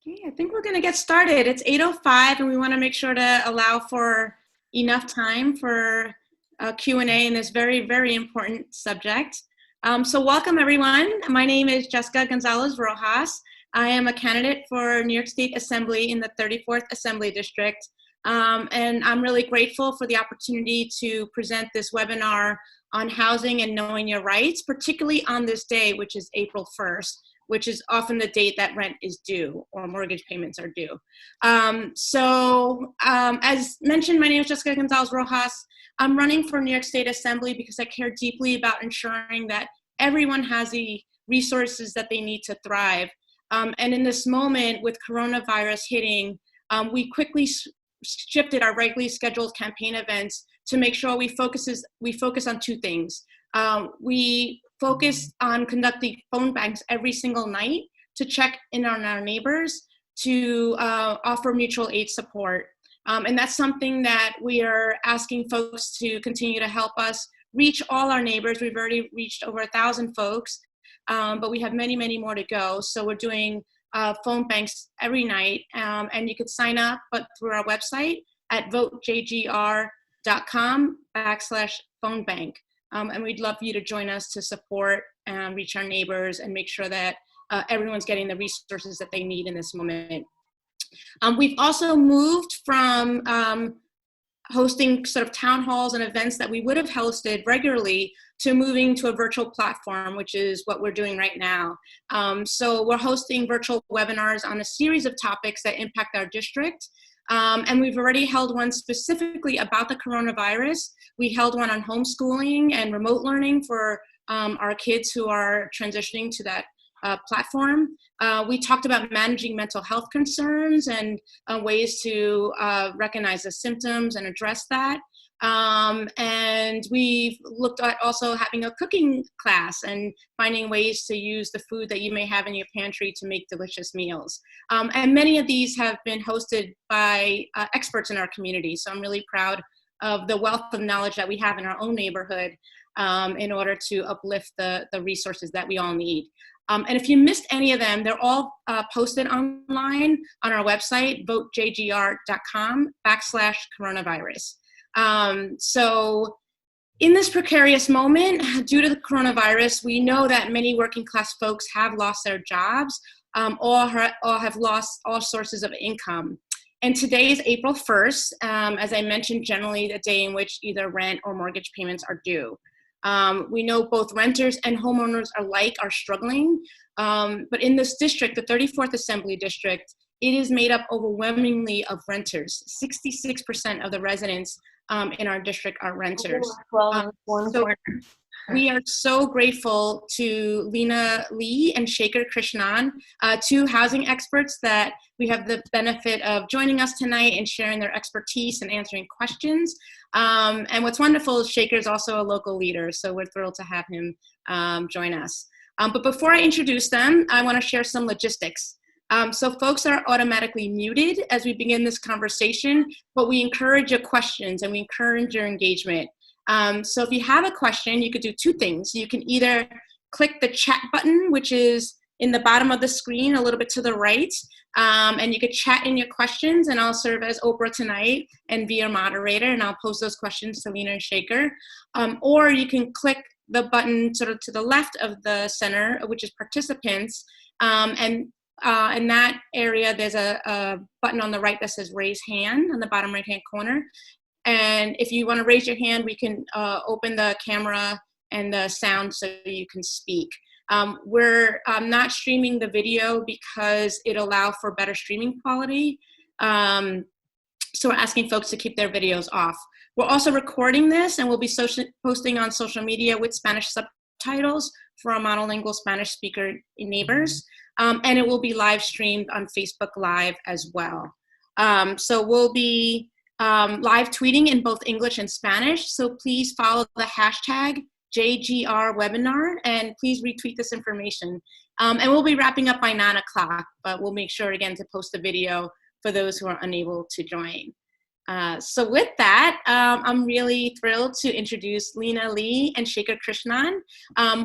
Okay, I think we're going to get started. It's 8:05 and we want to make sure to allow for enough time for Q&A in this very, very important subject. So welcome everyone. My name is Jessica Gonzalez-Rojas. I am a candidate for New York State Assembly in the 34th Assembly District. And I'm really grateful for the opportunity to present this webinar on housing and knowing your rights, particularly on this day, which is April 1st. Which is often the date that rent is due or mortgage payments are due. As mentioned, my name is Jessica Gonzalez-Rojas. I'm running for New York State Assembly because I care deeply about ensuring that everyone has the resources that they need to thrive. And in this moment with coronavirus hitting, we quickly shifted our regularly scheduled campaign events to make sure we focus on two things. We focused on conducting phone banks every single night to check in on our neighbors, to offer mutual aid support. And that's something that we are asking folks to continue to help us reach all our neighbors. We've already reached over 1,000 folks, but we have many, many more to go. So we're doing phone banks every night, and you could sign up through our website at votejgr.com/phone bank. And we'd love for you to join us to support and reach our neighbors and make sure that everyone's getting the resources that they need in this moment. We've also moved from hosting sort of town halls and events that we would have hosted regularly to moving to a virtual platform, which is what we're doing right now. So we're hosting virtual webinars on a series of topics that impact our district. And we've already held one specifically about the coronavirus. We held one on homeschooling and remote learning for our kids who are transitioning to that platform. We talked about managing mental health concerns and ways to recognize the symptoms and address that. And we've looked at also having a cooking class and finding ways to use the food that you may have in your pantry to make delicious meals. And many of these have been hosted by experts in our community. So I'm really proud of the wealth of knowledge that we have in our own neighborhood in order to uplift the resources that we all need. And if you missed any of them, they're all posted online on our website, votejgr.com/coronavirus. So in this precarious moment, due to the coronavirus, we know that many working class folks have lost their jobs or have lost all sources of income. And today is April 1st, as I mentioned, generally the day in which either rent or mortgage payments are due. We know both renters and homeowners alike are struggling, but in this district, the 34th Assembly District, it is made up overwhelmingly of renters. 66% of the residents in our district are renters. So we are so grateful to Lina and Shekar Krishnan, two housing experts that we have the benefit of joining us tonight and sharing their expertise and answering questions. And what's wonderful is Shekar is also a local leader, so we're thrilled to have him join us. But before I introduce them, I want to share some logistics. So folks are automatically muted as we begin this conversation, but we encourage your questions and we encourage your engagement. So if you have a question, you could do two things. You can either click the chat button, which is in the bottom of the screen, a little bit to the right, and you could chat in your questions, and I'll serve as Oprah tonight and be your moderator, and I'll pose those questions to Lina and Shekar. Or you can click the button sort of to the left of the center, which is participants, and in that area, there's a button on the right that says raise hand on the bottom right-hand corner. And if you want to raise your hand, we can open the camera and the sound so you can speak. We're not streaming the video because it allows for better streaming quality. So we're asking folks to keep their videos off. We're also recording this, and we'll be posting on social media with Spanish subtitles for our monolingual Spanish speaker neighbors. And it will be live streamed on Facebook Live as well. So we'll be live tweeting in both English and Spanish. So please follow the hashtag JGR webinar and please retweet this information. And we'll be wrapping up by 9 o'clock, but we'll make sure again to post a video for those who are unable to join. So with that, I'm really thrilled to introduce Lina and Shekar Krishnan,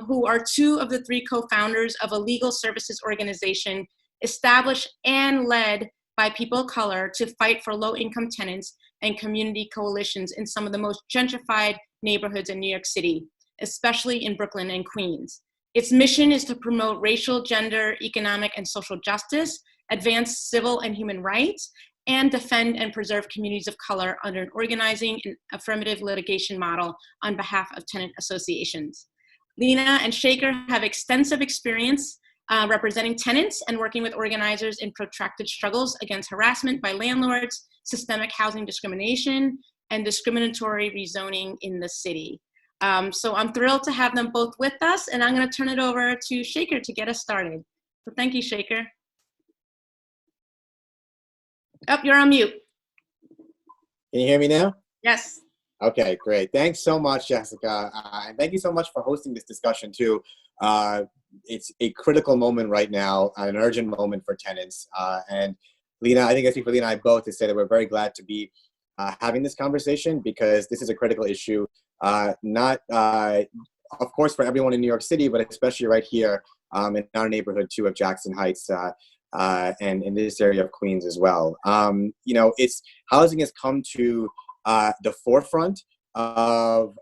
who are two of the three co-founders of a legal services organization established and led by people of color to fight for low-income tenants and community coalitions in some of the most gentrified neighborhoods in New York City, especially in Brooklyn and Queens. Its mission is to promote racial, gender, economic, and social justice, advance civil and human rights, and defend and preserve communities of color under an organizing and affirmative litigation model on behalf of tenant associations. Lina and Shekar have extensive experience representing tenants and working with organizers in protracted struggles against harassment by landlords, systemic housing discrimination, and discriminatory rezoning in the city. So I'm thrilled to have them both with us, and I'm going to turn it over to Shekar to get us started. So thank you, Shekar. Oh, you're on mute. Can you hear me now? Yes. Okay, great. Thanks so much, Jessica. And thank you so much for hosting this discussion too. It's a critical moment right now, an urgent moment for tenants. And Lina, I think I speak for Lina and I both to say that we're very glad to be having this conversation because this is a critical issue, not, of course, for everyone in New York City, but especially right here in our neighborhood too of Jackson Heights and in this area of Queens as well. You know, housing has come to the forefront of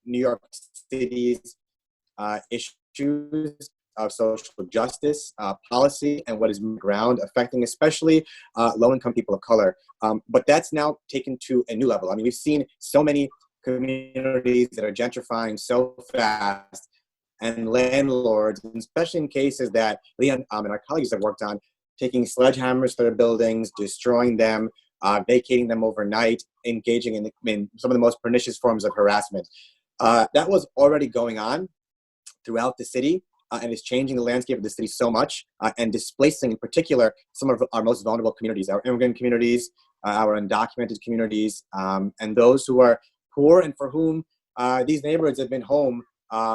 New York City's issues of social justice, policy, and what is on the ground, affecting especially low-income people of color. But that's now taken to a new level. I mean, we've seen so many communities that are gentrifying so fast, and landlords, especially in cases that Leon and our colleagues have worked on, taking sledgehammers to their buildings, destroying them, vacating them overnight, engaging in some of the most pernicious forms of harassment. That was already going on throughout the city and is changing the landscape of the city so much and displacing in particular some of our most vulnerable communities, our immigrant communities, our undocumented communities, and those who are poor and for whom these neighborhoods have been home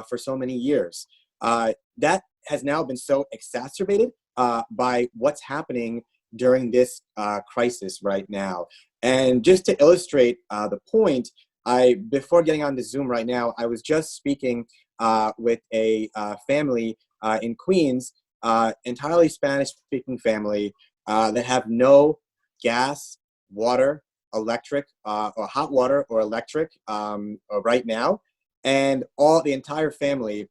for so many years. That has now been so exacerbated by what's happening during this crisis right now. And just to illustrate the point, before getting on the Zoom right now, I was just speaking with a family in Queens, entirely Spanish-speaking family that have no gas, water, electric, or hot water or electric right now. And the entire family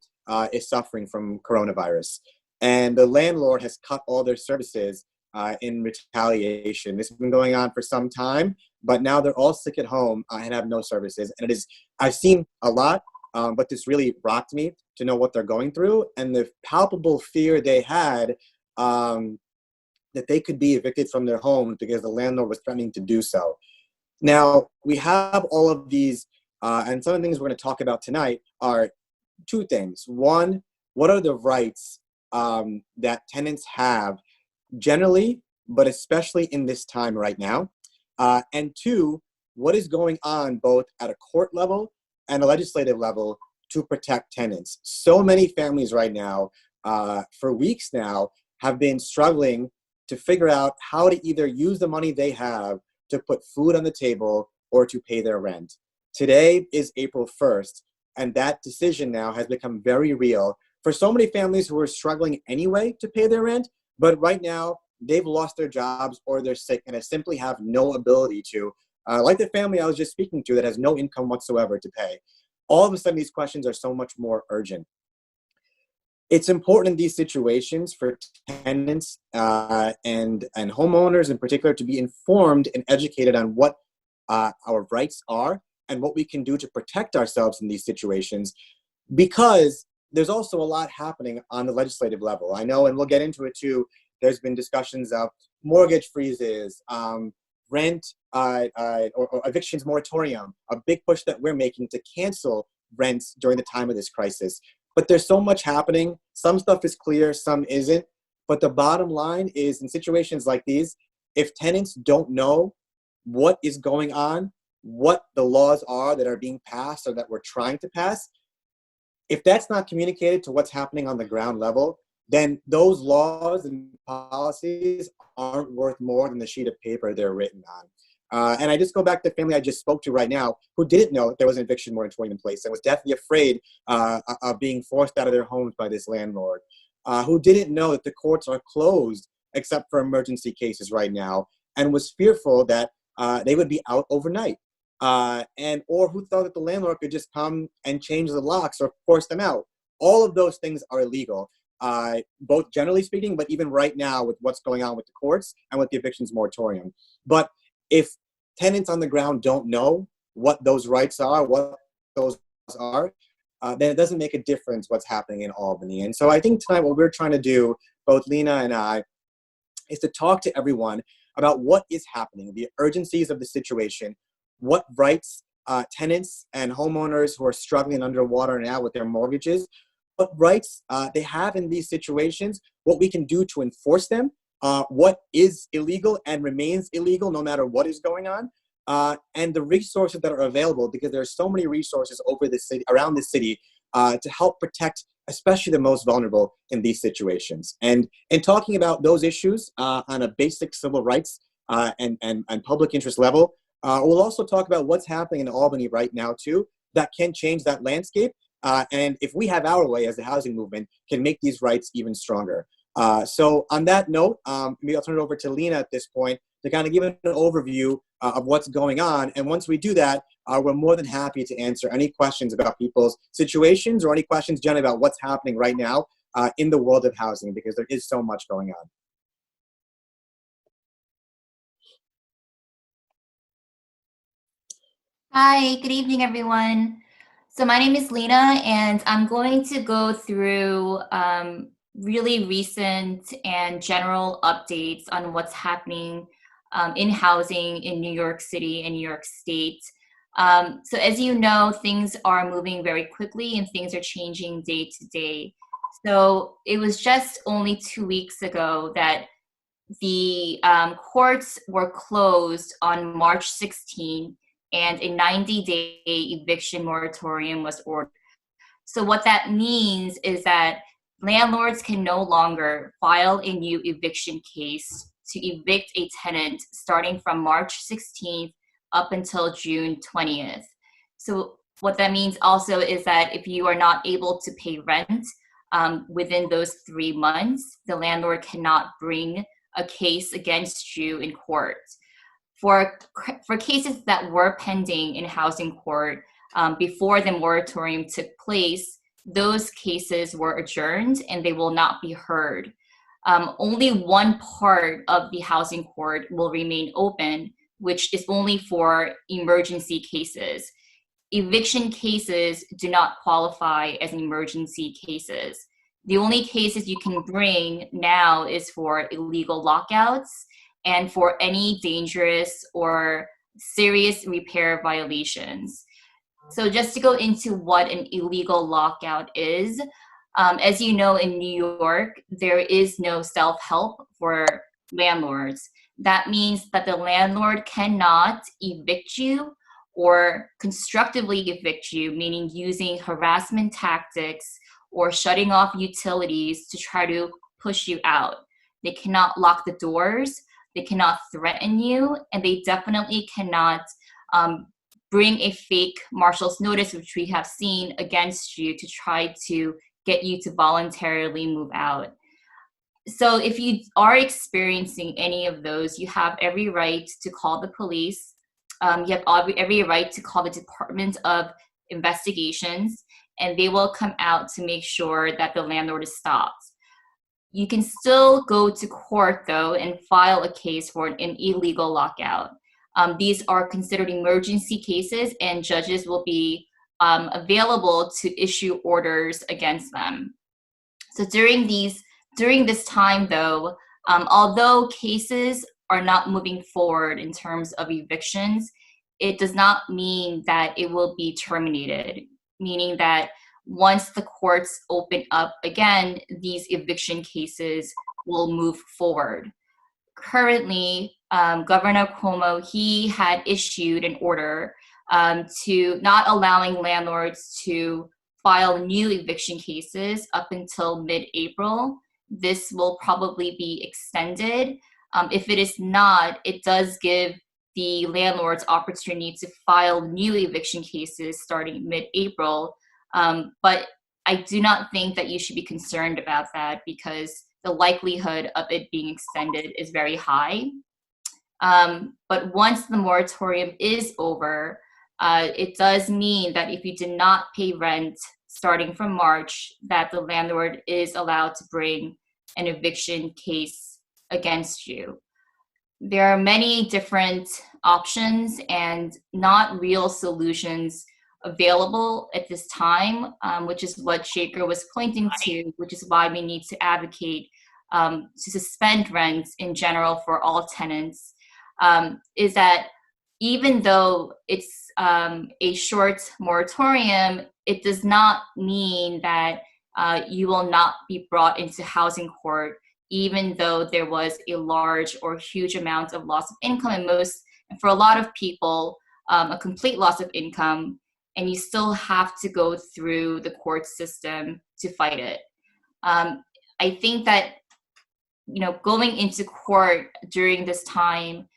is suffering from coronavirus. And the landlord has cut all their services in retaliation. This has been going on for some time, but now they're all sick at home and have no services. And I've seen a lot, but this really rocked me to know what they're going through and the palpable fear they had that they could be evicted from their homes because the landlord was threatening to do so. Now, we have all of these, and some of the things we're going to talk about tonight are two things. One, what are the rights that tenants have generally, but especially in this time right now? And two, what is going on both at a court level and a legislative level to protect tenants? So many families right now, for weeks now, have been struggling to figure out how to either use the money they have to put food on the table or to pay their rent. Today is April 1st, and that decision now has become very real for so many families who are struggling anyway to pay their rent, but right now they've lost their jobs or they're sick and simply have no ability to, like the family I was just speaking to that has no income whatsoever to pay. All of a sudden, these questions are so much more urgent. It's important in these situations for tenants and homeowners in particular to be informed and educated on what our rights are and what we can do to protect ourselves in these situations, because there's also a lot happening on the legislative level. I know, and we'll get into it too, there's been discussions of mortgage freezes, rent or evictions moratorium, a big push that we're making to cancel rents during the time of this crisis. But there's so much happening. Some stuff is clear, some isn't. But the bottom line is, in situations like these, if tenants don't know what is going on, what the laws are that are being passed or that we're trying to pass, if that's not communicated to what's happening on the ground level, then those laws and policies aren't worth more than the sheet of paper they're written on. And I just go back to the family I just spoke to right now who didn't know that there was an eviction moratorium in place and was deathly afraid of being forced out of their homes by this landlord, who didn't know that the courts are closed except for emergency cases right now, and was fearful that they would be out overnight. Or who thought that the landlord could just come and change the locks or force them out. All of those things are illegal, both generally speaking, but even right now with what's going on with the courts and with the evictions moratorium. But if tenants on the ground don't know what those rights are, what those are, then it doesn't make a difference what's happening in Albany. And so I think tonight what we're trying to do, both Lina and I, is to talk to everyone about what is happening, the urgencies of the situation, what rights tenants and homeowners who are struggling underwater now with their mortgages, what rights they have in these situations, what we can do to enforce them, what is illegal and remains illegal no matter what is going on, and the resources that are available, because there are so many resources over the city, around the city, to help protect especially the most vulnerable in these situations. And in talking about those issues on a basic civil rights and public interest level, we'll also talk about what's happening in Albany right now too that can change that landscape. And if we have our way as a housing movement, can make these rights even stronger. So on that note, maybe I'll turn it over to Lina at this point to kind of give an overview of what's going on. And once we do that, we're more than happy to answer any questions about people's situations or any questions generally about what's happening right now in the world of housing, because there is so much going on. Hi, good evening, everyone. So my name is Lina, and I'm going to go through really recent and general updates on what's happening in housing in New York City and New York State. So as you know, things are moving very quickly and things are changing day to day. So it was just only 2 weeks ago that the courts were closed on March 16th, and a 90-day eviction moratorium was ordered. So what that means is that landlords can no longer file a new eviction case to evict a tenant starting from March 16th up until June 20th. So what that means also is that if you are not able to pay rent within those 3 months, the landlord cannot bring a case against you in court. For cases that were pending in housing court before the moratorium took place, those cases were adjourned and they will not be heard. Only one part of the housing court will remain open, which is only for emergency cases. Eviction cases do not qualify as emergency cases. The only cases you can bring now is for illegal lockouts and for any dangerous or serious repair violations. So just to go into what an illegal lockout is, as you know, in New York, there is no self-help for landlords. That means that the landlord cannot evict you or constructively evict you, meaning using harassment tactics or shutting off utilities to try to push you out. They cannot lock the doors, they cannot threaten you, and they definitely cannot bring a fake marshal's notice, which we have seen, against you to try to get you to voluntarily move out. So if you are experiencing any of those, you have every right to call the police. You have every right to call the Department of Investigations, and they will come out to make sure that the landlord is stopped. You can still go to court, though, and file a case for an illegal lockout. These are considered emergency cases, and judges will be available to issue orders against them. So during this time, though, although cases are not moving forward in terms of evictions, it does not mean that it will be terminated, meaning that once the courts open up again, these eviction cases will move forward. Currently, Governor Cuomo, he had issued an order to not allowing landlords to file new eviction cases up until mid-April. This will probably be extended. If it is not, it does give the landlords opportunity to file new eviction cases starting mid-April. But I do not think that you should be concerned about that, because the likelihood of it being extended is very high. But once the moratorium is over, it does mean that if you did not pay rent starting from March, that the landlord is allowed to bring an eviction case against you. There are many different options and not real solutions available at this time, which is what Shekar was pointing to, which is why we need to advocate to suspend rents in general for all tenants, is that even though it's a short moratorium, it does not mean that you will not be brought into housing court, even though there was a large or huge amount of loss of income, and for a lot of people, a complete loss of income, and you still have to go through the court system to fight it. I think that, going into court during this time,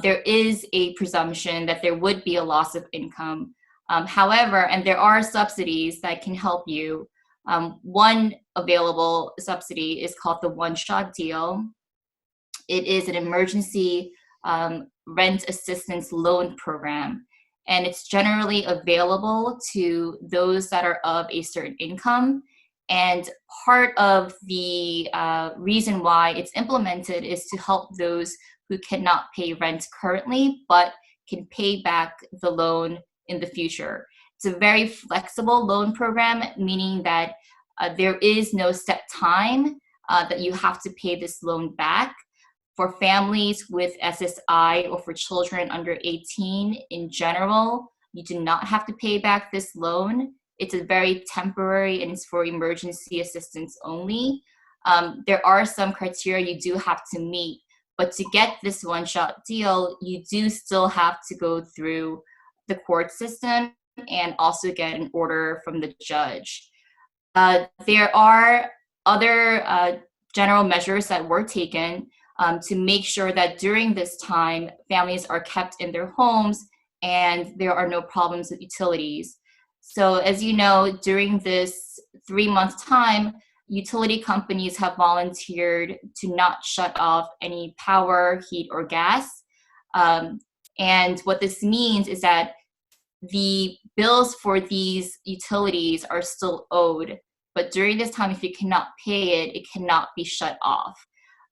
there is a presumption that there would be a loss of income. However, and there are subsidies that can help you. One available subsidy is called the one-shot deal. It is an emergency rent assistance loan program, and it's generally available to those that are of a certain income. And part of the reason why it's implemented is to help those who cannot pay rent currently, but can pay back the loan in the future. It's a very flexible loan program, meaning that there is no set time that you have to pay this loan back. For families with SSI or for children under 18 in general, you do not have to pay back this loan. It's a very temporary and it's for emergency assistance only. There are some criteria you do have to meet, but to get this one-shot deal, you do still have to go through the court system and also get an order from the judge. There are other general measures that were taken to make sure that during this time, families are kept in their homes and there are no problems with utilities. So as you know, during this 3-month time, utility companies have volunteered to not shut off any power, heat, or gas. And what this means is that the bills for these utilities are still owed. But during this time, if you cannot pay it, it cannot be shut off.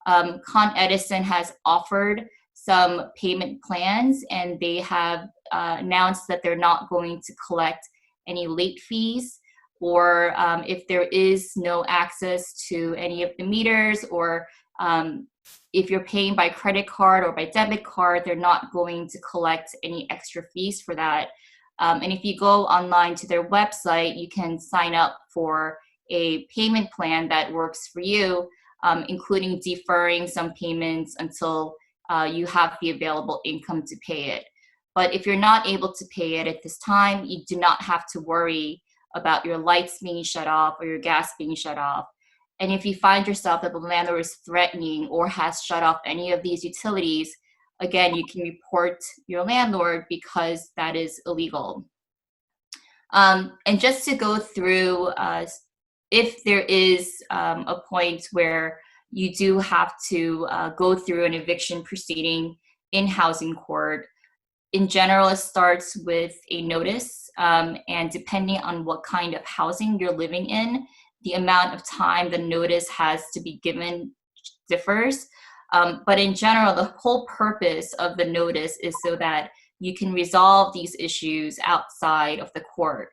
Con Edison has offered some payment plans, and they have announced that they're not going to collect any late fees, or if there is no access to any of the meters, or if you're paying by credit card or by debit card, they're not going to collect any extra fees for that. And if you go online to their website, you can sign up for a payment plan that works for you, including deferring some payments until you have the available income to pay it. But if you're not able to pay it at this time, you do not have to worry about your lights being shut off or your gas being shut off. And if you find yourself that the landlord is threatening or has shut off any of these utilities, again, you can report your landlord because that is illegal. And just to go through, if there is a point where you do have to go through an eviction proceeding in housing court, in general, it starts with a notice, and depending on what kind of housing you're living in, the amount of time the notice has to be given differs. But in general, the whole purpose of the notice is so that you can resolve these issues outside of the court.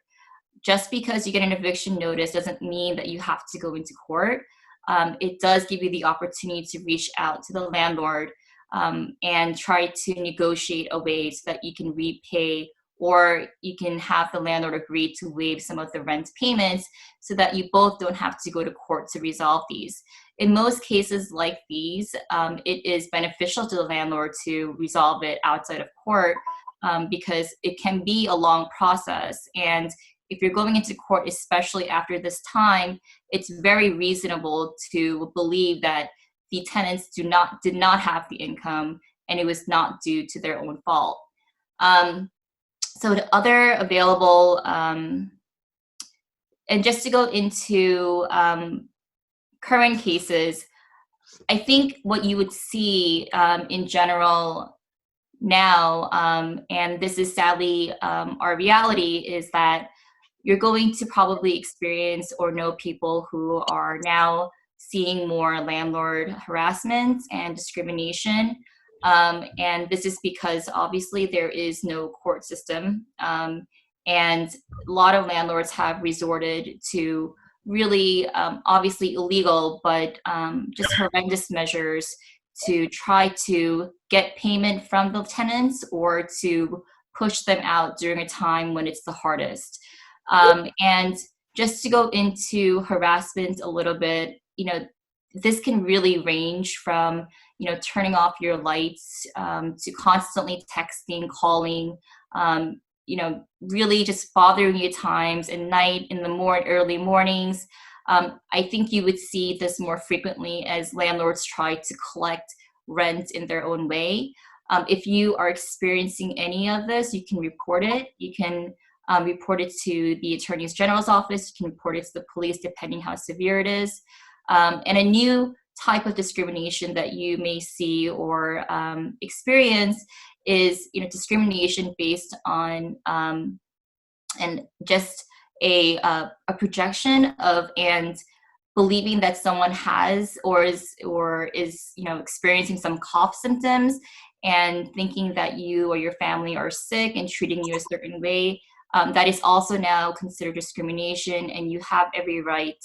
Just because you get an eviction notice doesn't mean that you have to go into court. It does give you the opportunity to reach out to the landlord and try to negotiate a way so that you can repay, or you can have the landlord agree to waive some of the rent payments so that you both don't have to go to court to resolve these. In most cases like these, it is beneficial to the landlord to resolve it outside of court because it can be a long process. And if you're going into court, especially after this time, it's very reasonable to believe that the tenants did not have the income and it was not due to their own fault. So the other available, and just to go into current cases, I think what you would see in general now, and this is sadly our reality, is that you're going to probably experience or know people who are now seeing more landlord harassment and discrimination. And this is because obviously there is no court system. And a lot of landlords have resorted to really obviously illegal, but just horrendous measures to try to get payment from the tenants or to push them out during a time when it's the hardest. And just to go into harassment a little bit, this can really range from, turning off your lights to constantly texting, calling, really just bothering you at times at night, in the early mornings. I think you would see this more frequently as landlords try to collect rent in their own way. If you are experiencing any of this, you can report it. You can report it to the Attorney General's office. You can report it to the police, depending how severe it is. And a new type of discrimination that you may see or experience is, discrimination based on and just a projection of and believing that someone has or is experiencing some cough symptoms and thinking that you or your family are sick and treating you a certain way. That is also now considered discrimination, and you have every right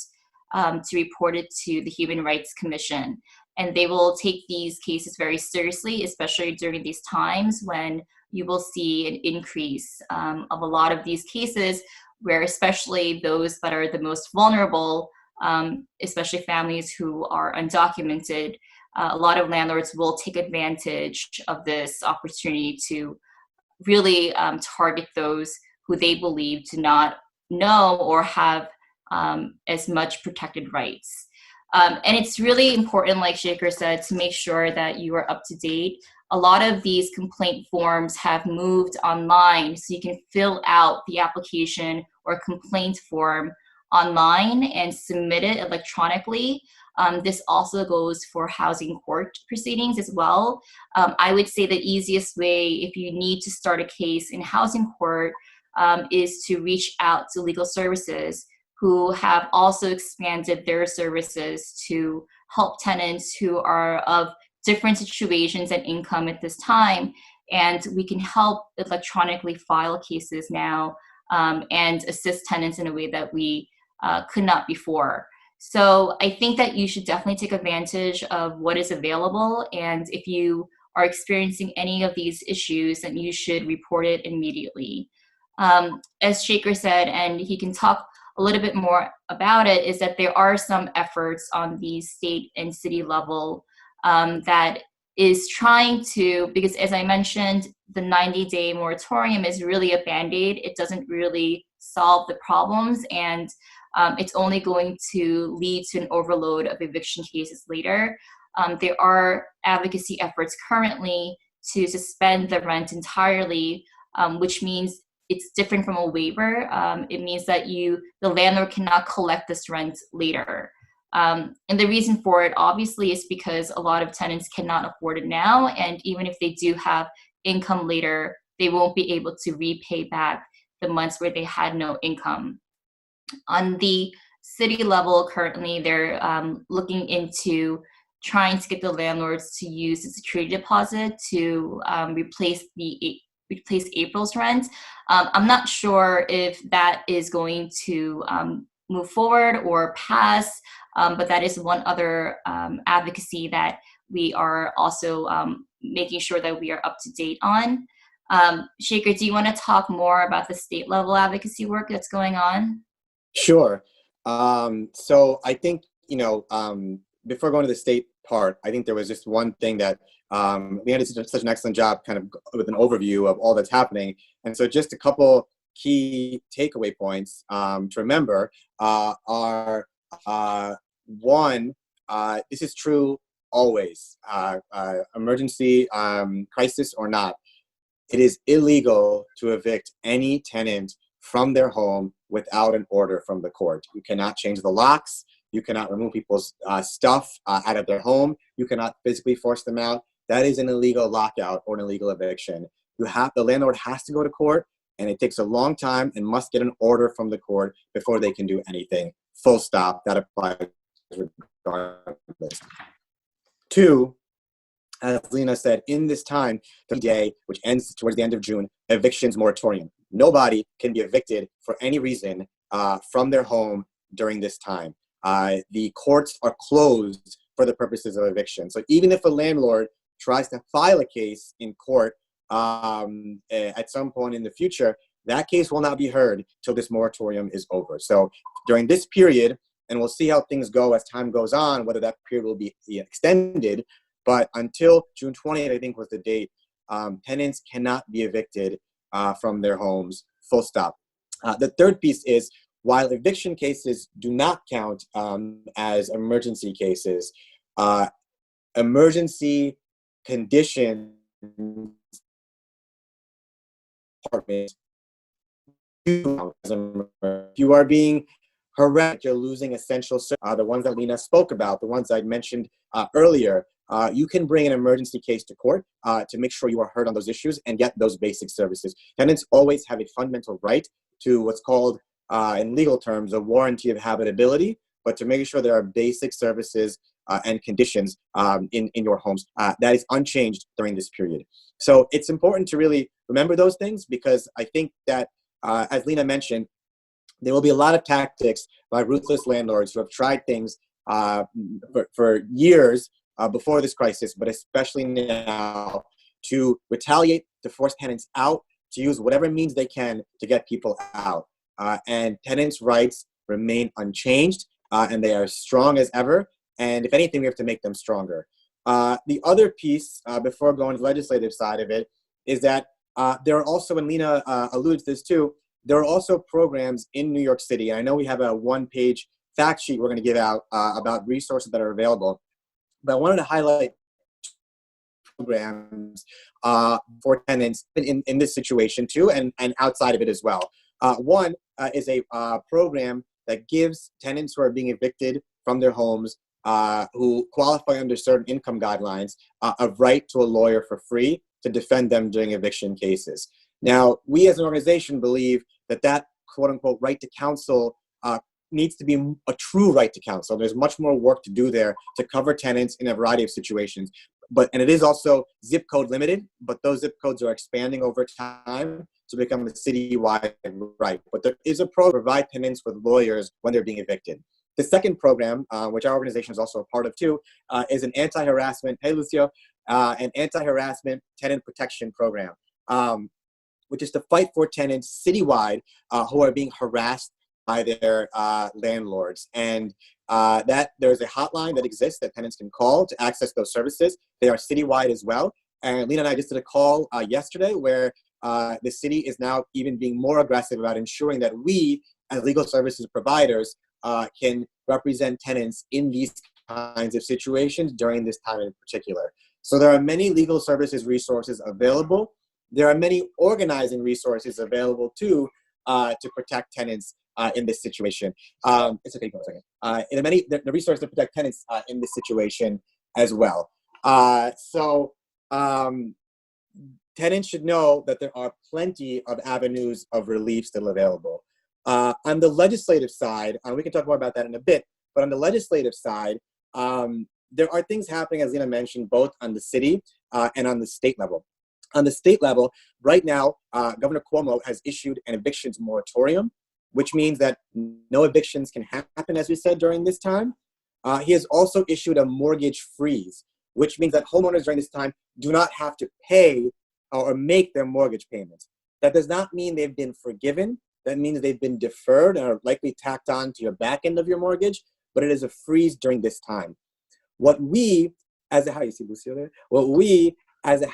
to report it to the Human Rights Commission. And they will take these cases very seriously, especially during these times when you will see an increase of a lot of these cases, where especially those that are the most vulnerable, especially families who are undocumented, a lot of landlords will take advantage of this opportunity to really target those who they believe to not know or have as much protected rights. And it's really important, like Shekar said, to make sure that you are up to date. A lot of these complaint forms have moved online, so you can fill out the application or complaint form online and submit it electronically. This also goes for housing court proceedings as well. I would say the easiest way, if you need to start a case in housing court, is to reach out to legal services, who have also expanded their services to help tenants who are of different situations and income at this time. And we can help electronically file cases now and assist tenants in a way that we could not before. So I think that you should definitely take advantage of what is available. And if you are experiencing any of these issues, then you should report it immediately. As Shekar said, and he can talk a little bit more about it, is that there are some efforts on the state and city level that is trying to, because as I mentioned, the 90-day moratorium is really a Band-Aid. It doesn't really solve the problems, and it's only going to lead to an overload of eviction cases later. There are advocacy efforts currently to suspend the rent entirely, which means it's different from a waiver. It means that the landlord cannot collect this rent later. And the reason for it obviously is because a lot of tenants cannot afford it now. And even if they do have income later, they won't be able to repay back the months where they had no income. On the city level, currently, they're looking into trying to get the landlords to use the security deposit to replace April's rent. I'm not sure if that is going to move forward or pass, but that is one other advocacy that we are also making sure that we are up to date on. Shekar, do you want to talk more about the state level advocacy work that's going on? Sure. So I think, before going to the state part, I think there was just one thing that Lina did such an excellent job kind of with an overview of all that's happening. And so just a couple key takeaway points to remember are one, this is true always, emergency, crisis or not. It is illegal to evict any tenant from their home without an order from the court. You cannot change the locks. You cannot remove people's stuff out of their home. You cannot physically force them out. That is an illegal lockout or an illegal eviction. The landlord has to go to court, and it takes a long time and must get an order from the court before they can do anything. Full stop. That applies regardless. Two, as Lina said, in this time, the day, which ends towards the end of June, evictions moratorium. Nobody can be evicted for any reason from their home during this time. The courts are closed for the purposes of eviction. So even if a landlord tries to file a case in court at some point in the future, that case will not be heard till this moratorium is over. So during this period, and we'll see how things go as time goes on, whether that period will be extended, but until June 20th, I think was the date, tenants cannot be evicted from their homes, full stop. The third piece is, while eviction cases do not count as emergency cases, emergency conditions apartments, you are being harassed, you're losing essential services, the ones that Lina spoke about, the ones I mentioned earlier, you can bring an emergency case to court to make sure you are heard on those issues and get those basic services. Tenants always have a fundamental right to what's called, in legal terms, a warranty of habitability, but to make sure there are basic services and conditions in your homes. That is unchanged during this period. So it's important to really remember those things, because I think that, as Lina mentioned, there will be a lot of tactics by ruthless landlords who have tried things for years before this crisis, but especially now, to retaliate, to force tenants out, to use whatever means they can to get people out. And tenants' rights remain unchanged, and they are strong as ever. And if anything, we have to make them stronger. The other piece, before going to the legislative side of it, is that there are also, and Lina alludes to this too, there are also programs in New York City. I know we have a one-page fact sheet we're going to give out about resources that are available, but I wanted to highlight programs for tenants in this situation too, and outside of it as well. One is a program that gives tenants who are being evicted from their homes, who qualify under certain income guidelines, a right to a lawyer for free to defend them during eviction cases. Now, we as an organization believe that quote-unquote right to counsel needs to be a true right to counsel. There's much more work to do there to cover tenants in a variety of situations. And it is also zip code limited, but those zip codes are expanding over time to become a citywide right. But there is a program to provide tenants with lawyers when they're being evicted. The second program, which our organization is also a part of too, is an anti-harassment, hey Lucio, an anti-harassment tenant protection program, which is to fight for tenants citywide who are being harassed by their landlords. And that there's a hotline that exists that tenants can call to access those services. They are citywide as well. And Lina and I just did a call yesterday where the city is now even being more aggressive about ensuring that we, as legal services providers, can represent tenants in these kinds of situations during this time in particular. So there are many legal services resources available. There are many organizing resources available too to protect tenants in this situation. It's okay, go a second. There are many the resources to protect tenants in this situation as well. Tenants should know that there are plenty of avenues of relief still available. On the legislative side, we can talk more about that in a bit, but on the legislative side, there are things happening, as Lina mentioned, both on the city and on the state level. On the state level, right now, Governor Cuomo has issued an evictions moratorium, which means that no evictions can happen, as we said, during this time. He has also issued a mortgage freeze, which means that homeowners during this time do not have to pay or make their mortgage payments. That does not mean they've been forgiven. That means they've been deferred and are likely tacked on to your back end of your mortgage, but it is a freeze during this time. What we, as a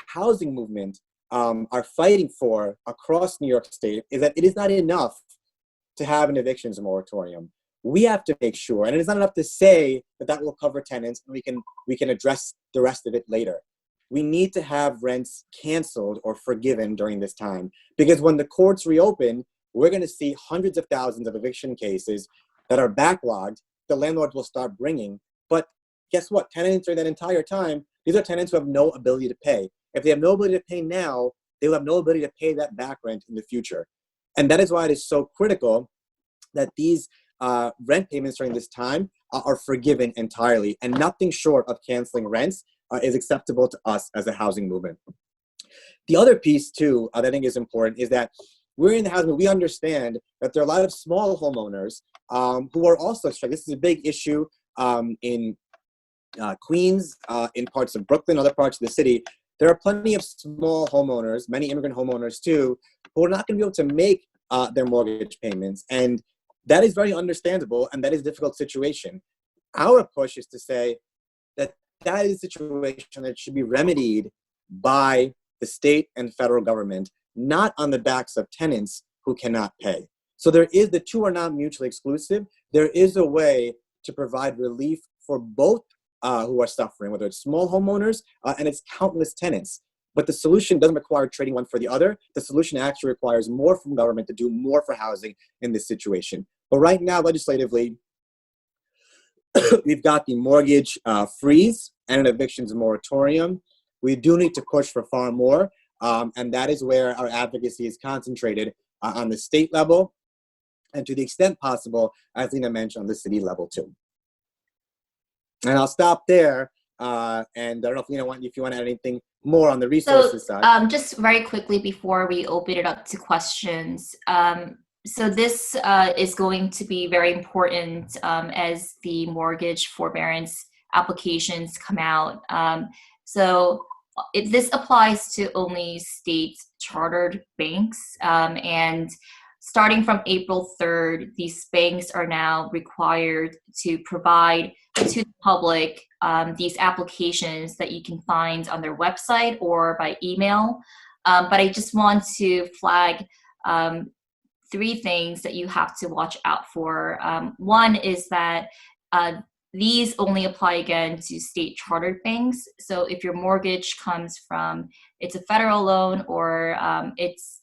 housing movement, are fighting for across New York State is that it is not enough to have an evictions moratorium. We have to make sure, and it is not enough to say that that will cover tenants and we can address the rest of it later. We need to have rents canceled or forgiven during this time, because when the courts reopen, we're going to see hundreds of thousands of eviction cases that are backlogged the landlords will start bringing. But guess what? Tenants during that entire time, these are tenants who have no ability to pay. If they have no ability to pay now, they will have no ability to pay that back rent in the future. And that is why it is so critical that these rent payments during this time are forgiven entirely, and nothing short of canceling rents is acceptable to us as a housing movement. The other piece too that I think is important is that we're in the housing, we understand that there are a lot of small homeowners who are also struggling. This is a big issue in Queens, in parts of Brooklyn, other parts of the city. There are plenty of small homeowners, many immigrant homeowners too, who are not going to be able to make their mortgage payments. And that is very understandable, and that is a difficult situation. Our push is to say that that is a situation that should be remedied by the state and federal government, not on the backs of tenants who cannot pay. So the two are not mutually exclusive. There is a way to provide relief for both who are suffering, whether it's small homeowners and it's countless tenants. But the solution doesn't require trading one for the other. The solution actually requires more from government to do more for housing in this situation. But right now, legislatively, we've got the mortgage freeze and an evictions moratorium. We do need to push for far more. And that is where our advocacy is concentrated on the state level and to the extent possible, as Lina mentioned, on the city level too. And I'll stop there. And I don't know if Lina, if you want to add anything more on the resources side. Just very quickly before we open it up to questions. So this is going to be very important as the mortgage forbearance applications come out. This applies to only state chartered banks, and starting from April 3rd, these banks are now required to provide to the public these applications that you can find on their website or by email. But I just want to flag three things that you have to watch out for. One is that these only apply again to state chartered banks. So if your mortgage comes from, it's a federal loan or it's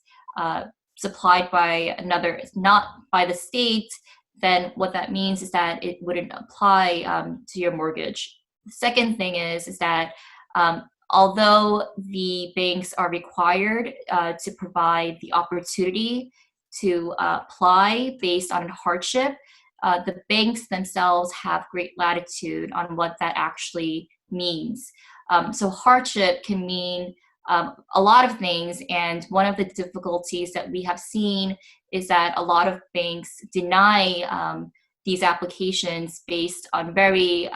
supplied by another, not by the state, then what that means is that it wouldn't apply to your mortgage. The second thing is that although the banks are required to provide the opportunity to apply based on hardship, the banks themselves have great latitude on what that actually means. So hardship can mean a lot of things, and one of the difficulties that we have seen is that a lot of banks deny these applications based on very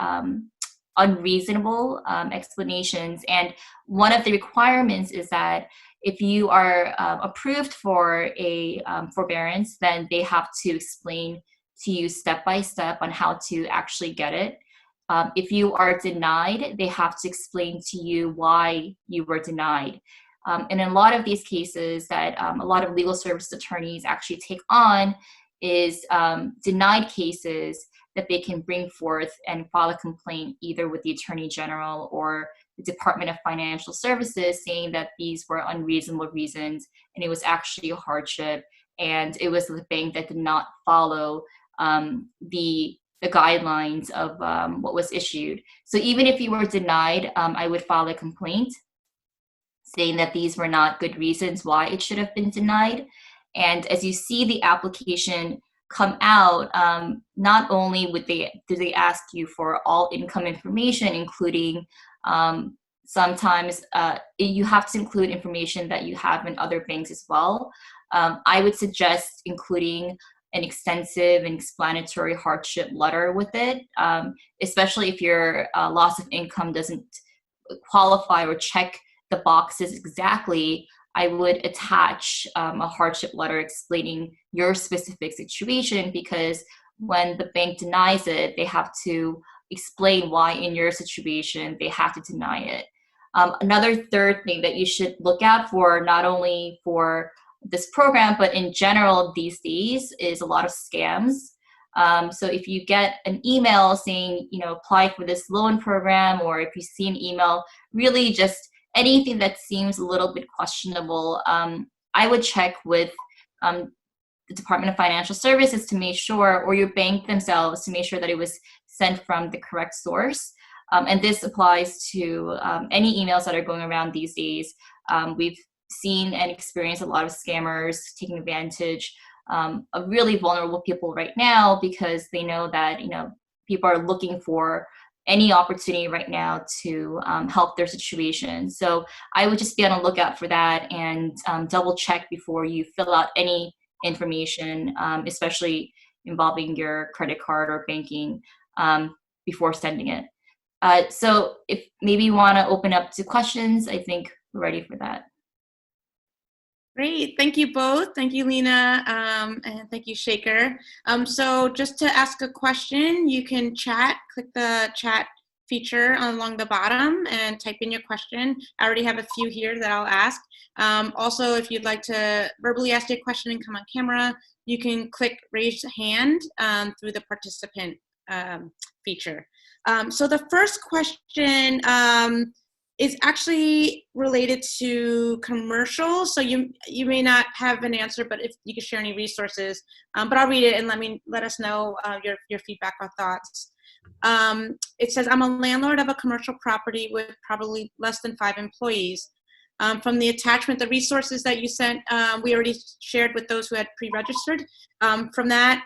unreasonable explanations. And one of the requirements is that if you are approved for a forbearance, then they have to explain to you step by step on how to actually get it. If you are denied, they have to explain to you why you were denied. And in a lot of these cases that a lot of legal service attorneys actually take on is denied cases that they can bring forth and file a complaint either with the Attorney General or the Department of Financial Services, saying that these were unreasonable reasons and it was actually a hardship and it was the bank that did not follow the guidelines of what was issued. So even if you were denied, I would file a complaint saying that these were not good reasons why it should have been denied. And as you see the application come out, not only do they ask you for all income information, including sometimes you have to include information that you have in other banks as well. I would suggest including an extensive and explanatory hardship letter with it, especially if your loss of income doesn't qualify or check the boxes exactly. I would attach a hardship letter explaining your specific situation, because when the bank denies it, they have to explain why in your situation they have to deny it. Another third thing that you should look out for, not only for this program, but in general these days, is a lot of scams. So if you get an email saying, apply for this loan program, or if you see an email, really just anything that seems a little bit questionable, I would check with the the Department of Financial Services to make sure, or your bank themselves to make sure that it was sent from the correct source. And this applies to any emails that are going around these days. We've seen and experienced a lot of scammers taking advantage of really vulnerable people right now, because they know that, people are looking for any opportunity right now to help their situation. So I would just be on the lookout for that, and double check before you fill out any information, especially involving your credit card or banking, before sending it. So if maybe you want to open up to questions, I think we're ready for that. Great. Thank you both. Thank you, Lina, and thank you, Shekar. So just to ask a question, you can click the chat feature along the bottom and type in your question. I already have a few here that I'll ask. Also, if you'd like to verbally ask your question and come on camera, you can click raise hand through the participant feature. So the first question is actually related to commercials. So you may not have an answer, but if you could share any resources, but I'll read it and let us know your feedback or thoughts. It says, I'm a landlord of a commercial property with probably less than 5 employees. From the attachment, the resources that you sent, we already shared with those who had pre-registered. From that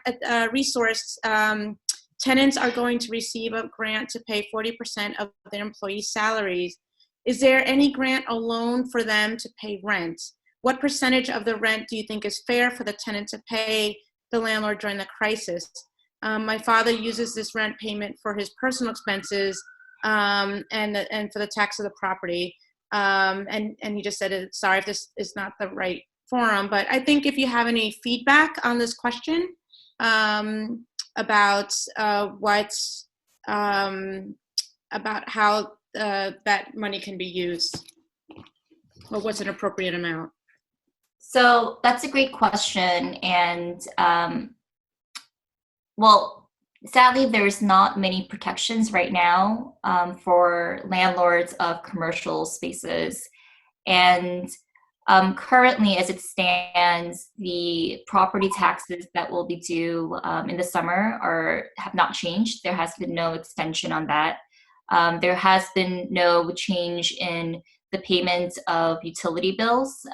resource, tenants are going to receive a grant to pay 40% of their employees' salaries. Is there any grant or loan for them to pay rent? What percentage of the rent do you think is fair for the tenant to pay the landlord during the crisis? My father uses this rent payment for his personal expenses and for the tax of the property. And you just said, sorry if this is not the right forum, but I think if you have any feedback on this question about about how that money can be used, or what's an appropriate amount? So that's a great question. And well, sadly, there's not many protections right now for landlords of commercial spaces. And currently, as it stands, the property taxes that will be due in the summer have not changed. There has been no extension on that. There has been no change in the payment of utility bills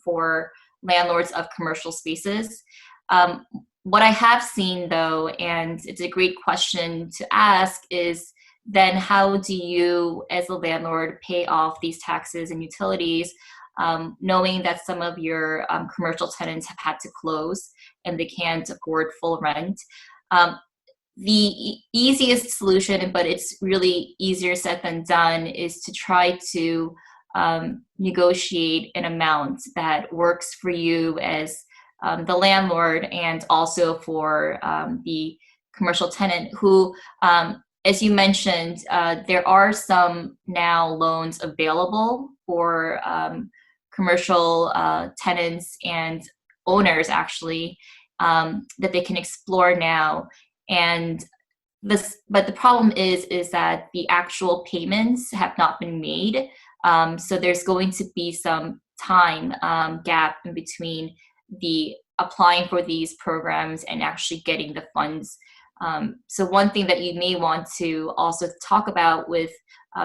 for landlords of commercial spaces. What I have seen, though, and it's a great question to ask, is then how do you, as a landlord, pay off these taxes and utilities, knowing that some of your commercial tenants have had to close and they can't afford full rent? The easiest solution, but it's really easier said than done, is to try to negotiate an amount that works for you as the landlord, and also for the commercial tenant who, as you mentioned, there are some now loans available for commercial tenants and owners, actually, that they can explore now. And but the problem is that the actual payments have not been made. So there's going to be some time gap in between the applying for these programs and actually getting the funds. So one thing that you may want to also talk about with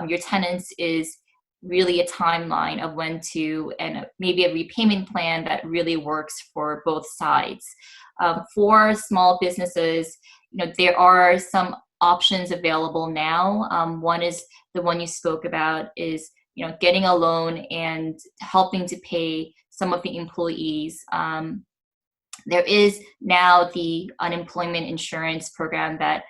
your tenants is really a timeline of when to, and maybe a repayment plan that really works for both sides. For small businesses, there are some options available now. One is the one you spoke about, is getting a loan and helping to pay some of the employees. There is now the unemployment insurance program that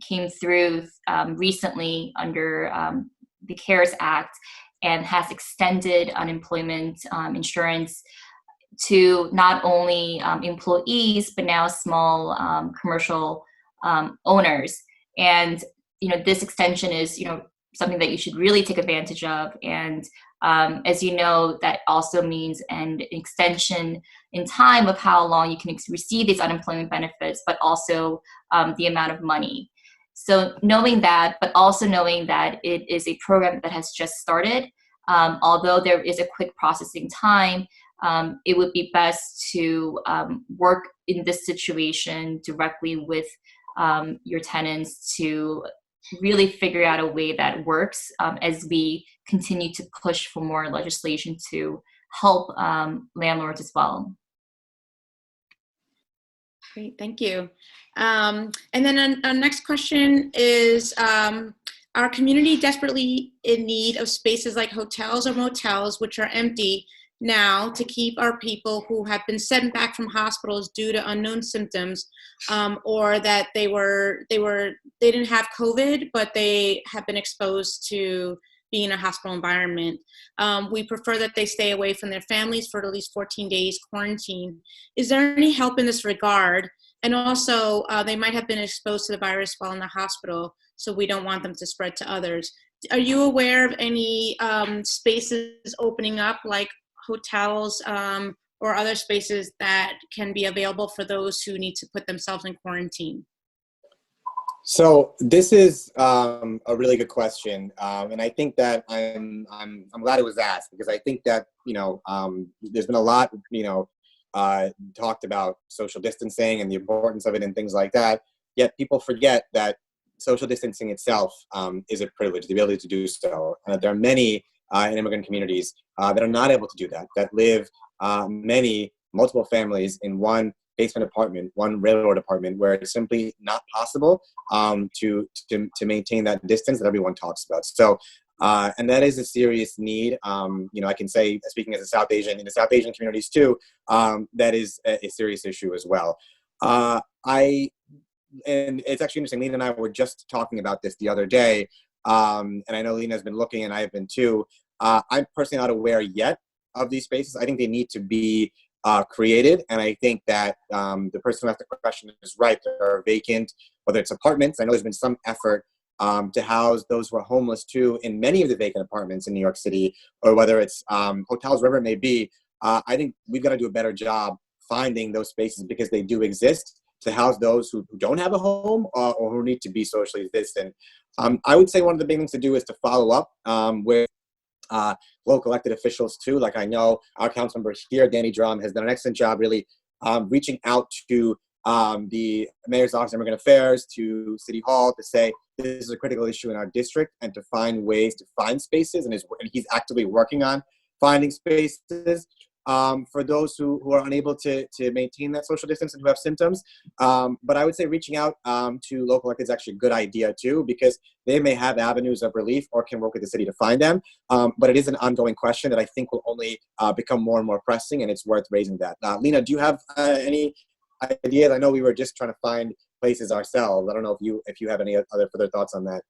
came through recently under the CARES Act, and has extended unemployment insurance to not only employees, but now small commercial owners. And this extension is something that you should really take advantage of. And as you know, that also means an extension in time of how long you can receive these unemployment benefits, but also the amount of money. So knowing that, but also knowing that it is a program that has just started, although there is a quick processing time, it would be best to work in this situation directly with your tenants to really figure out a way that works as we continue to push for more legislation to help landlords as well. Great, thank you. And then our next question is, our community desperately in need of spaces like hotels or motels, which are empty now, to keep our people who have been sent back from hospitals due to unknown symptoms, or that they didn't have COVID, but they have been exposed to being in a hospital environment. We prefer that they stay away from their families for at least 14 days quarantine. Is there any help in this regard? And also, they might have been exposed to the virus while in the hospital, so we don't want them to spread to others. Are you aware of any spaces opening up, like hotels or other spaces that can be available for those who need to put themselves in quarantine? So this is a really good question, and I think that I'm glad it was asked, because I think that there's been a lot talked about social distancing and the importance of it and things like that. Yet people forget that social distancing itself is a privilege, the ability to do so. There are many in immigrant communities that are not able to do that. That live multiple families in one basement apartment, one railroad apartment, where it's simply not possible to maintain that distance that everyone talks about. So, and that is a serious need. I can say, speaking as a South Asian, in the South Asian communities too, that is a serious issue as well. And it's actually interesting, Lina and I were just talking about this the other day, and I know Lina has been looking, and I have been too. I'm personally not aware yet of these spaces. I think they need to be created, and I think that the person who asked the question is right. There are vacant, whether it's apartments. I know there's been some effort to house those who are homeless too in many of the vacant apartments in New York City, or whether it's hotels, wherever it may be. I think we've got to do a better job finding those spaces, because they do exist, to house those who don't have a home or who need to be socially distant. I would say one of the big things to do is to follow up with local elected officials too. Like, I know our council member here, Danny Drum, has done an excellent job really reaching out to the Mayor's Office of Immigrant Affairs, to City Hall, to say this is a critical issue in our district, and to find ways to find spaces, and he's actively working on finding spaces for those who are unable to maintain that social distance and who have symptoms. But I would say reaching out to local elected is actually a good idea too, because they may have avenues of relief or can work with the city to find them. But it is an ongoing question that I think will only become more and more pressing, and it's worth raising that. Lina, do you have any ideas? I know we were just trying to find places ourselves. I don't know if you have any other further thoughts on that.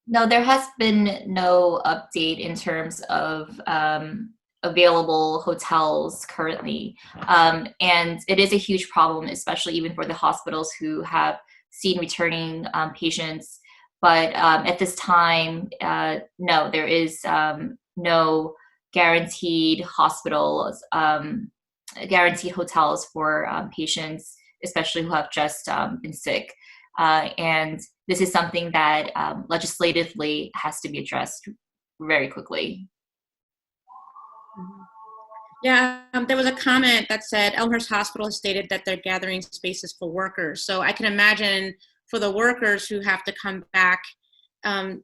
No, there has been no update in terms of available hotels currently. And it is a huge problem, especially even for the hospitals who have seen returning patients. But at this time, no, there is no guaranteed guaranteed hotels for patients, especially who have just been sick. And this is something that legislatively has to be addressed very quickly. Yeah, there was a comment that said Elmhurst Hospital has stated that they're gathering spaces for workers. So I can imagine for the workers who have to come back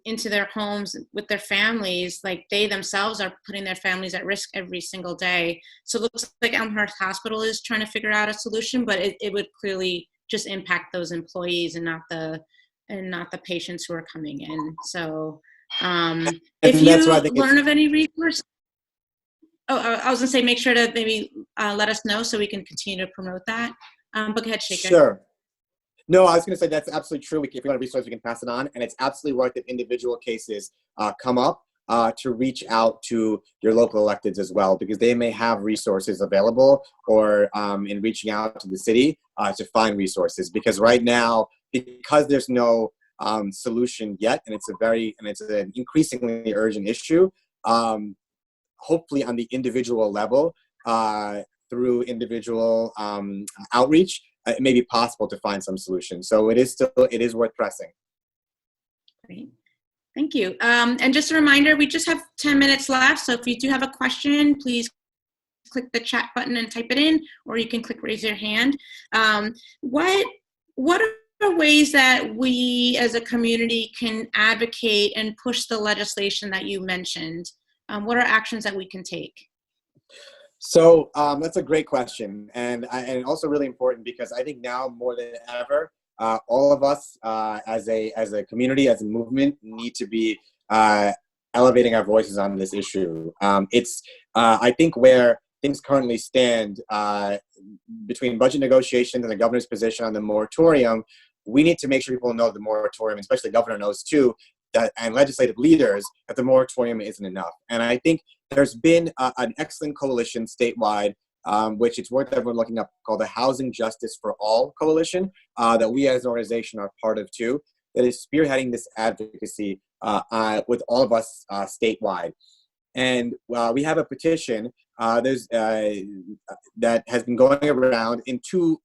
into their homes with their families, like they themselves are putting their families at risk every single day. So it looks like Elmhurst Hospital is trying to figure out a solution, but it would clearly just impact those employees and not the patients who are coming in. So if you learn of any resources, I was gonna say, make sure to maybe let us know so we can continue to promote that. But go ahead, Shekar. Sure. No, I was going to say that's absolutely true. If we want a resource, we can pass it on. And it's absolutely worth it. Individual cases come up to reach out to your local electeds as well, because they may have resources available, or in reaching out to the city to find resources. Because right now, because there's no solution yet, and it's an increasingly urgent issue, hopefully on the individual level, through individual outreach, it may be possible to find some solution. So it is worth pressing. Great, thank you. And just a reminder, we just have 10 minutes left. So if you do have a question, please click the chat button and type it in, or you can click raise your hand. What are ways that we as a community can advocate and push the legislation that you mentioned? What are actions that we can take? So that's a great question, and also really important, because I think now more than ever, all of us as a community, as a movement, need to be elevating our voices on this issue. It's I think where things currently stand between budget negotiations and the governor's position on the moratorium, we need to make sure people know the moratorium, especially the governor knows too, that, and legislative leaders, that the moratorium isn't enough. And I think there's been an excellent coalition statewide, which it's worth everyone looking up, called the Housing Justice for All Coalition, that we as an organization are part of too, that is spearheading this advocacy with all of us statewide. And we have a petition that has been going around in two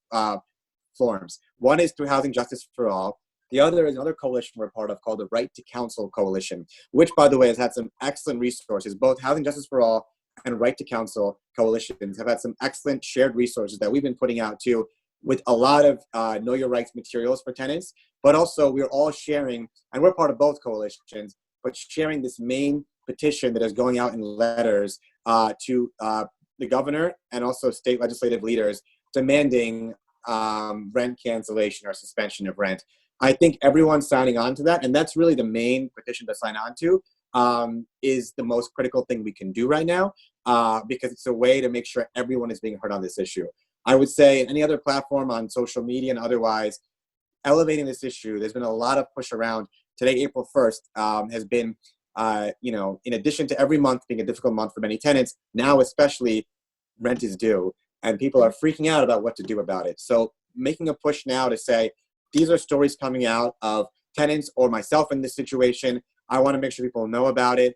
forms. One is through Housing Justice for All. The other is another coalition we're part of called the Right to Counsel Coalition, which, by the way, has had some excellent resources. Both Housing Justice for All and Right to Counsel coalitions have had some excellent shared resources that we've been putting out too, with a lot of Know Your Rights materials for tenants. But also we're all sharing, and we're part of both coalitions, but sharing this main petition that is going out in letters to the governor and also state legislative leaders demanding rent cancellation or suspension of rent. I think everyone's signing on to that, and that's really the main petition to sign on to, is the most critical thing we can do right now, because it's a way to make sure everyone is being heard on this issue. I would say any other platform on social media and otherwise, elevating this issue, there's been a lot of push around. Today, April 1st, has been, in addition to every month being a difficult month for many tenants, now especially rent is due, and people are freaking out about what to do about it. So making a push now to say, these are stories coming out of tenants or myself in this situation. I want to make sure people know about it.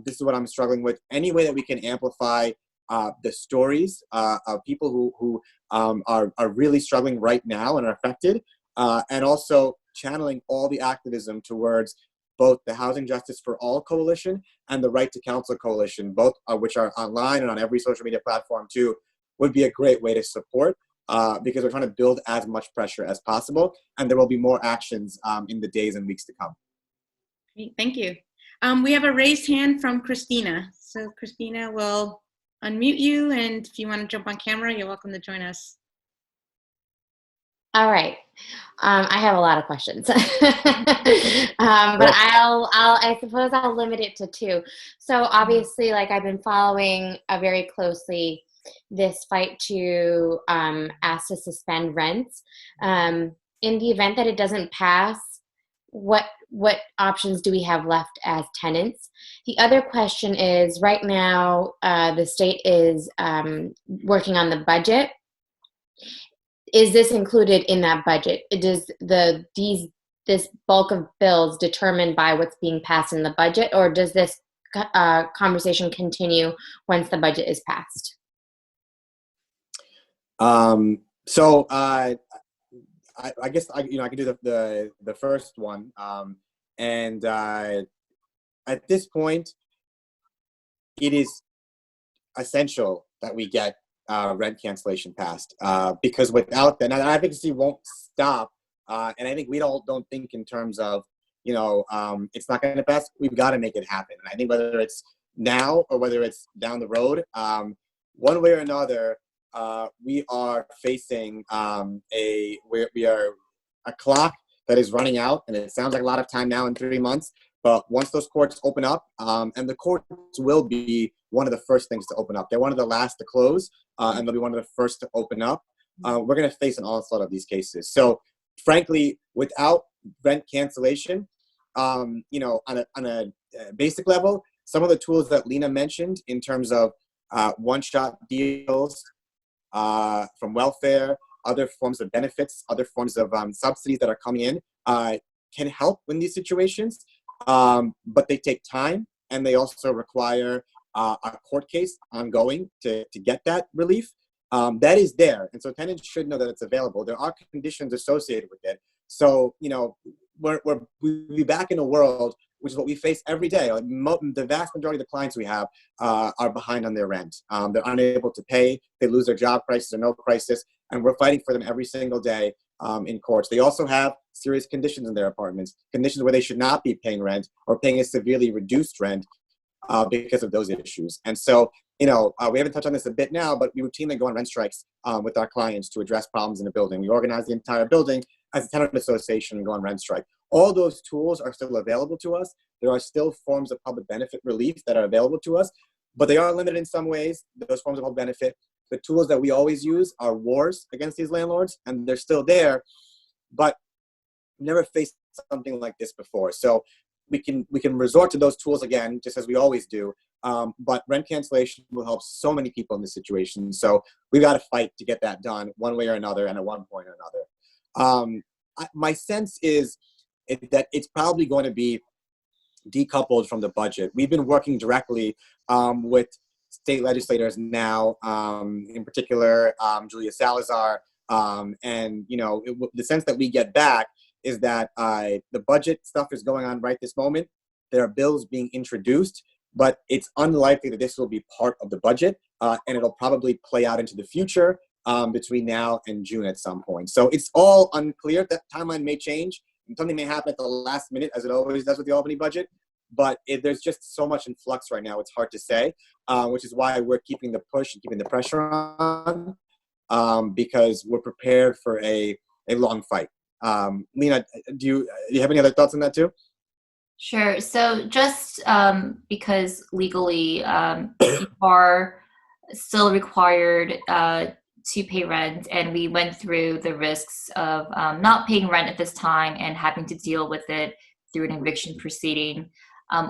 This is what I'm struggling with. Any way that we can amplify the stories of people who are really struggling right now and are affected, and also channeling all the activism towards both the Housing Justice for All Coalition and the Right to Counsel Coalition, both of which are online and on every social media platform too, would be a great way to support, because we're trying to build as much pressure as possible, and there will be more actions in the days and weeks to come. Great, thank you. We have a raised hand from Christina. So Christina will unmute you, and if you want to jump on camera, you're welcome to join us. All right. I have a lot of questions, but I suppose I'll limit it to two. So obviously, like, I've been following very closely this fight to ask to suspend rents. In the event that it doesn't pass, what options do we have left as tenants? The other question is, right now, the state is working on the budget. Is this included in that budget? Does this bulk of bills determined by what's being passed in the budget, or does this conversation continue once the budget is passed? So I guess I can do the first one, and at this point, it is essential that we get rent cancellation passed, because without that, and advocacy won't stop. And I think we don't think in terms of, it's not going to pass. We've got to make it happen. And I think whether it's now or whether it's down the road, one way or another, we are facing we are a clock that is running out, and it sounds like a lot of time now in 3 months. But once those courts open up, and the courts will be one of the first things to open up. They're one of the last to close, and they'll be one of the first to open up. We're going to face an onslaught of these cases. So, frankly, without rent cancellation, on a basic level, some of the tools that Lina mentioned in terms of one-shot deals from welfare, other forms of benefits, other forms of subsidies that are coming in can help in these situations. But they take time, and they also require a court case ongoing to get that relief. That is there, and so tenants should know that it's available. There are conditions associated with it. So, we'll be back in a world which is what we face every day. Like the vast majority of the clients we have are behind on their rent. They're unable to pay. They lose their job crisis or no crisis, and we're fighting for them every single day in courts. They also have serious conditions in their apartments, conditions where they should not be paying rent or paying a severely reduced rent because of those issues. And so, we haven't touched on this a bit now, but we routinely go on rent strikes with our clients to address problems in the building. We organize the entire building as a tenant association and go on rent strike. All those tools are still available to us. There are still forms of public benefit relief that are available to us, but they are limited in some ways, those forms of public benefit. The tools that we always use are wars against these landlords, and they're still there, but we've never faced something like this before. So we can resort to those tools again, just as we always do. But rent cancellation will help so many people in this situation. So we've got to fight to get that done one way or another and at one point or another. My sense is that it's probably going to be decoupled from the budget. We've been working directly with state legislators now, in particular, Julia Salazar. And, the sense that we get back is that the budget stuff is going on right this moment. There are bills being introduced, but it's unlikely that this will be part of the budget, and it'll probably play out into the future between now and June at some point. So it's all unclear. That timeline may change, and something may happen at the last minute, as it always does with the Albany budget. But there's just so much in flux right now, it's hard to say, which is why we're keeping the push and keeping the pressure on, because we're prepared for a long fight. Lina, do you have any other thoughts on that too? Sure. So just because legally you are still required to pay rent, and we went through the risks of not paying rent at this time and having to deal with it through an eviction proceeding.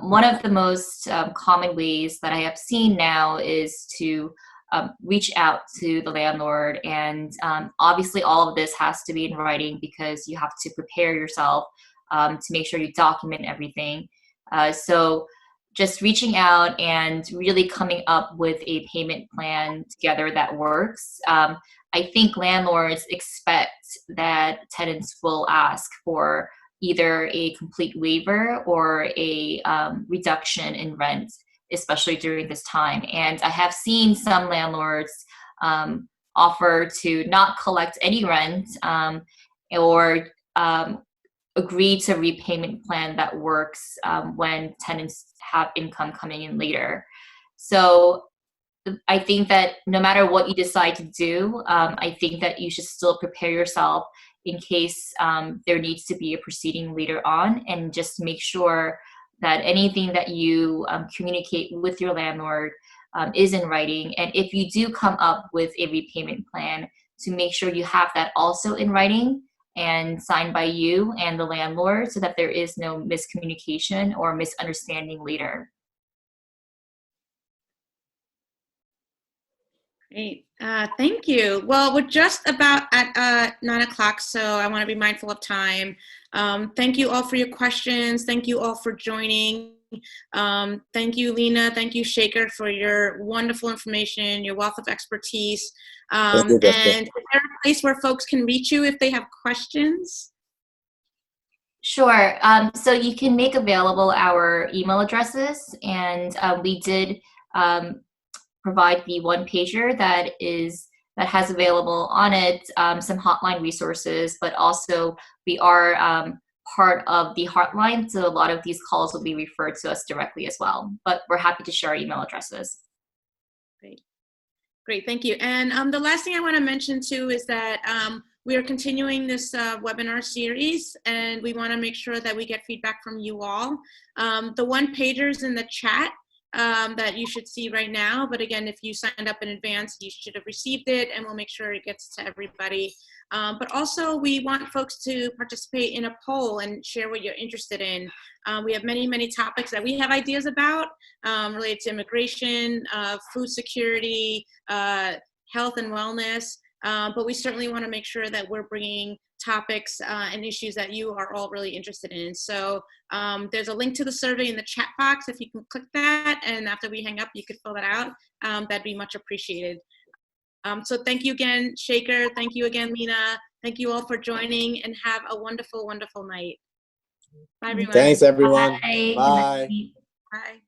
One of the most common ways that I have seen now is to reach out to the landlord, and obviously all of this has to be in writing because you have to prepare yourself to make sure you document everything. So just reaching out and really coming up with a payment plan together that works. I think landlords expect that tenants will ask for either a complete waiver or a reduction in rent, especially during this time. And I have seen some landlords offer to not collect any rent or agree to a repayment plan that works when tenants have income coming in later. So I think that no matter what you decide to do, I think that you should still prepare yourself in case there needs to be a proceeding later on, and just make sure that anything that you communicate with your landlord is in writing. And if you do come up with a repayment plan, to make sure you have that also in writing and signed by you and the landlord, so that there is no miscommunication or misunderstanding later. Great. Thank you. Well, we're just about at 9 o'clock, so I want to be mindful of time. Thank you all for your questions. Thank you all for joining. Thank you, Lina. Thank you, Shekar, for your wonderful information, your wealth of expertise. And is there a place where folks can reach you if they have questions? Sure. So you can make available our email addresses, and we did provide the one pager that has available on it some hotline resources, but also we are part of the hotline, so a lot of these calls will be referred to us directly as well. But we're happy to share email addresses. Great, thank you. And the last thing I want to mention too is that we are continuing this webinar series, and we want to make sure that we get feedback from you all. The one pagers in the chat that you should see right now, but again, if you signed up in advance, you should have received it, and we'll make sure it gets to everybody. But also, we want folks to participate in a poll and share what you're interested in. We have many, many topics that we have ideas about related to immigration, food security, health and wellness, but we certainly want to make sure that we're bringing topics and issues that you are all really interested in. So there's a link to the survey in the chat box. If you can click that, and after we hang up, you could fill that out. That'd be much appreciated. So thank you again, Shekar. Thank you again, Lina. Thank you all for joining, and have a wonderful, wonderful night. Bye, everyone. Thanks, everyone. Bye. Good Bye. night. Bye.